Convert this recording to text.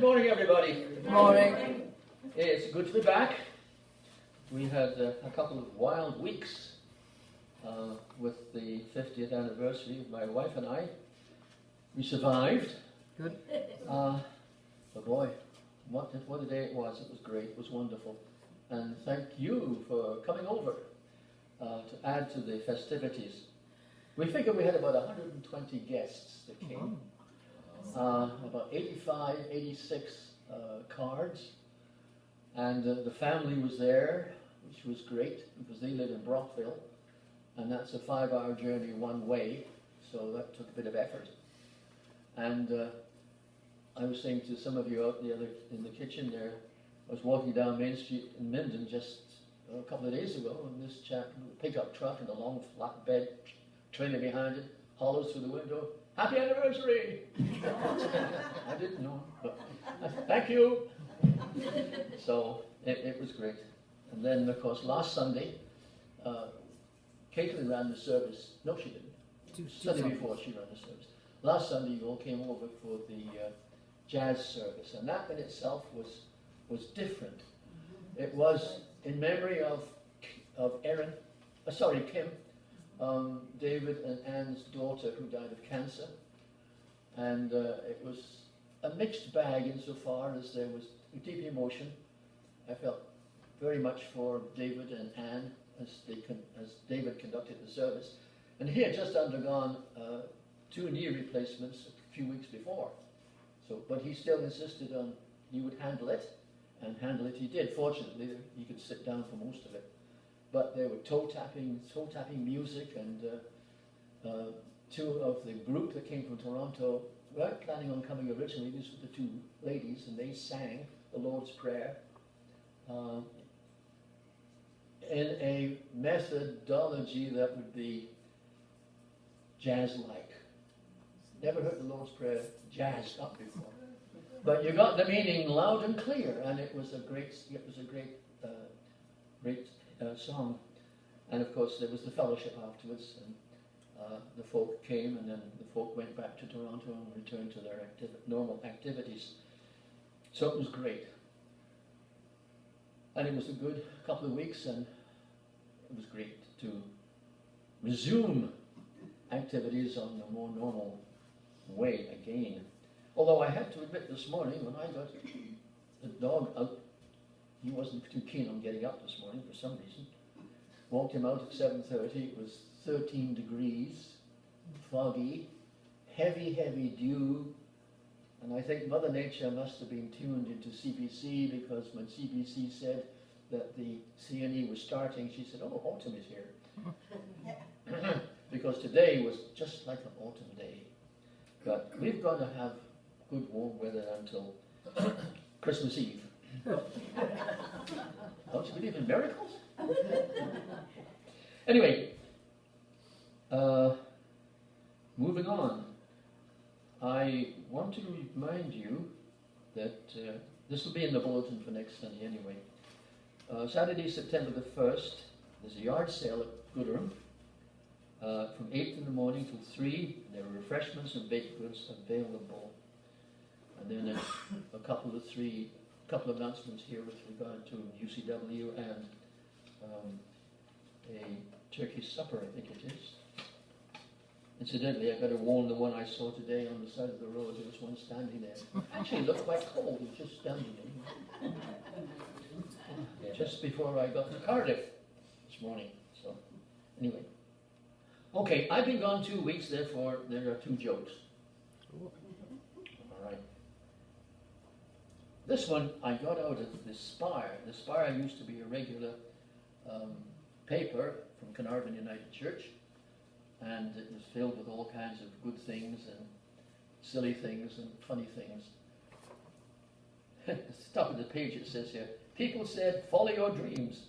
Good morning, everybody. Good morning. It's good to be back. We had a couple of wild weeks with the 50th anniversary of my wife and I. We survived. Good. But boy, what a day it was. It was great. It was wonderful. And thank you for coming over to add to the festivities. We figured we had about 120 guests that came. About 85, 86 cards. And the family was there, which was great because they live in Brockville. And that's a 5-hour journey one way, so that took a bit of effort. And I was saying to some of you out there in the kitchen there, I was walking down Main Street in Minden just a couple of days ago, and this chap, a pickup truck and a long flatbed trailer behind it, hollers through the window, "Happy anniversary!" I didn't know, but thank you. So it was great. And then, of course, last Sunday, Caitlin ran the service. No, she didn't. Sunday before she ran the service. Last Sunday, you all came over for the jazz service, and that in itself was different. It was in memory of Kim, David and Anne's daughter who died of cancer, and it was a mixed bag insofar as there was deep emotion. I felt very much for David and Anne as David conducted the service, and he had just undergone 2 knee replacements a few weeks before. So, but he still insisted on he would handle it, and handle it he did. Fortunately, he could sit down for most of it. But there were toe tapping music, and 2 of the group that came from Toronto weren't planning on coming originally. These were the 2 ladies, and they sang the Lord's Prayer in a methodology that would be jazz-like. Never heard the Lord's Prayer jazzed up before, but you got the meaning loud and clear, and it was a great song. And of course, there was the fellowship afterwards, and the folk came, and then the folk went back to Toronto and returned to their normal activities. So it was great. And it was a good couple of weeks, and it was great to resume activities on a more normal way again. Although I had to admit this morning, when I got the dog out, he wasn't too keen on getting up this morning for some reason. Walked him out at 7:30. It was 13 degrees, foggy, heavy dew. And I think Mother Nature must have been tuned into CBC, because when CBC said that the CNE was starting, she said, "Oh, autumn is here." Because today was just like an autumn day. But we've got to have good warm weather until Christmas Eve. Don't you believe in miracles? Anyway, moving on. I want to remind you that this will be in the bulletin for next Sunday anyway. Saturday, September the 1st, there's a yard sale at Gooderham from 8 in the morning till 3. There are refreshments and baked goods available. And then a couple of announcements here with regard to UCW and a turkey supper, I think it is. Incidentally, I better warn the one I saw today on the side of the road. There was one standing there. Actually, it looked quite cold. He was just standing there. Just before I got to Cardiff this morning. So, anyway. Okay, I've been gone 2 weeks, therefore there are 2 jokes. All right. This one I got out of the Spire. The Spire used to be a regular paper from Carnarvon United Church, and it was filled with all kinds of good things and silly things and funny things. At the top of the page it says here, people said, "Follow your dreams."